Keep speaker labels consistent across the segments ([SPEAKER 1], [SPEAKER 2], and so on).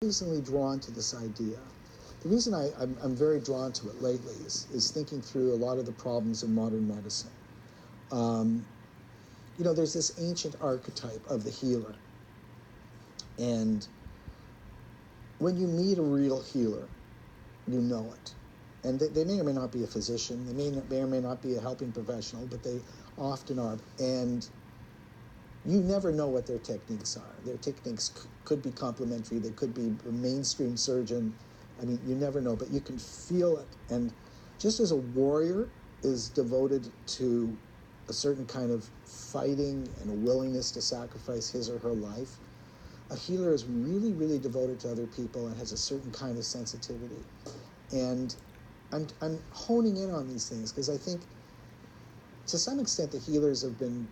[SPEAKER 1] Increasingly drawn to this idea. The reason I'm very drawn to it lately is thinking through a lot of the problems in modern medicine. There's this ancient archetype of the healer. And when you meet a real healer, you know it. And they may or may not be a physician, they may or may not be a helping professional, but they often are. And you never know what their techniques are. Their techniques could be complementary, they could be a mainstream surgeon. I mean, you never know, but you can feel it. And just as a warrior is devoted to a certain kind of fighting and a willingness to sacrifice his or her life, a healer is really, really devoted to other people and has a certain kind of sensitivity. And I'm honing in on these things because I think to some extent the healers have been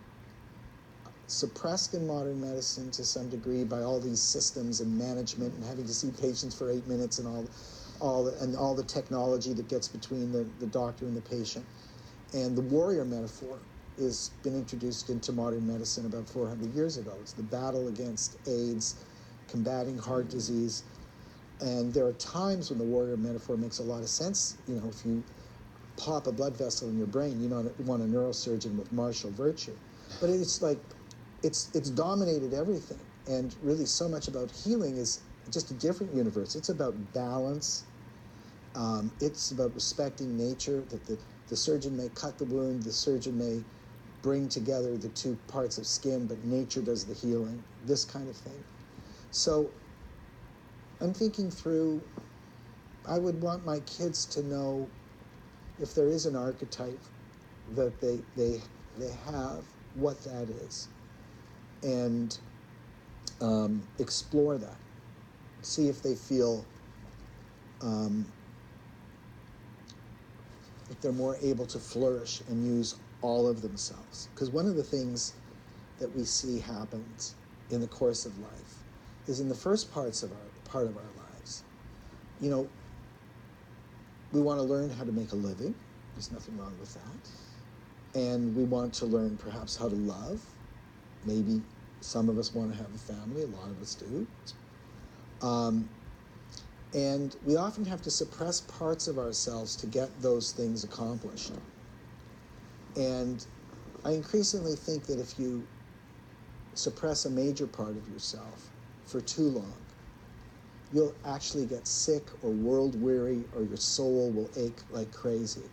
[SPEAKER 1] suppressed in modern medicine to some degree by all these systems and management and having to see patients for 8 minutes and all the technology that gets between the doctor and the patient. And the warrior metaphor has been introduced into modern medicine about 400 years ago. It's the battle against AIDS, combating heart disease. And there are times when the warrior metaphor makes a lot of sense. If you pop a blood vessel in your brain, you don't want a neurosurgeon with martial virtue. But it's like, it's dominated everything. And really so much about healing is just a different universe. It's about balance. It's about respecting nature, that the surgeon may cut the wound, the surgeon may bring together the two parts of skin, but nature does the healing, this kind of thing. So I'm thinking through, I would want my kids to know if there is an archetype that they have, what that is, and explore that. See if they feel if they're more able to flourish and use all of themselves. Because one of the things that we see happens in the course of life is in the first part of our lives, we want to learn how to make a living. There's nothing wrong with that. And we want to learn perhaps how to love. Maybe some of us want to have a family, a lot of us do. And we often have to suppress parts of ourselves to get those things accomplished. And I increasingly think that if you suppress a major part of yourself for too long, you'll actually get sick or world weary, or your soul will ache like crazy.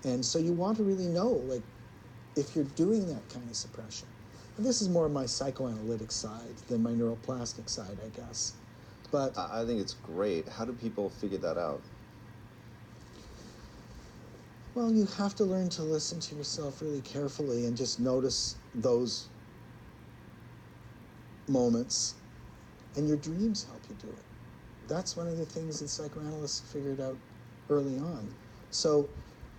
[SPEAKER 1] And so you want to really know, if you're doing that kind of suppression. And this is more my psychoanalytic side than my neuroplastic side, I guess. But
[SPEAKER 2] I think it's great. How do people figure that out?
[SPEAKER 1] Well, you have to learn to listen to yourself really carefully and just notice those moments, and your dreams help you do it. That's one of the things that psychoanalysts figured out early on. So,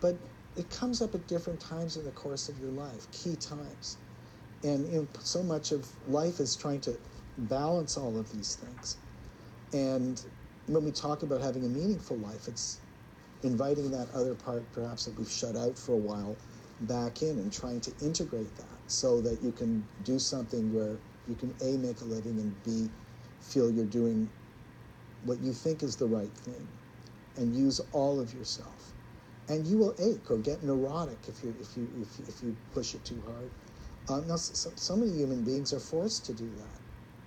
[SPEAKER 1] but it comes up at different times in the course of your life, key times. And so much of life is trying to balance all of these things. And when we talk about having a meaningful life, it's inviting that other part, perhaps, that we've shut out for a while, back in and trying to integrate that so that you can do something where you can A, make a living, and B, feel you're doing what you think is the right thing, and use all of yourself. And you will ache or get neurotic if you push it too hard. Now, so many human beings are forced to do that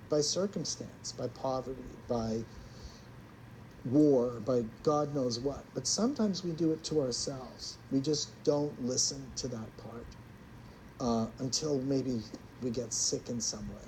[SPEAKER 1] by circumstance, by poverty, by war, by God knows what. But sometimes we do it to ourselves. We just don't listen to that part until maybe we get sick in some way.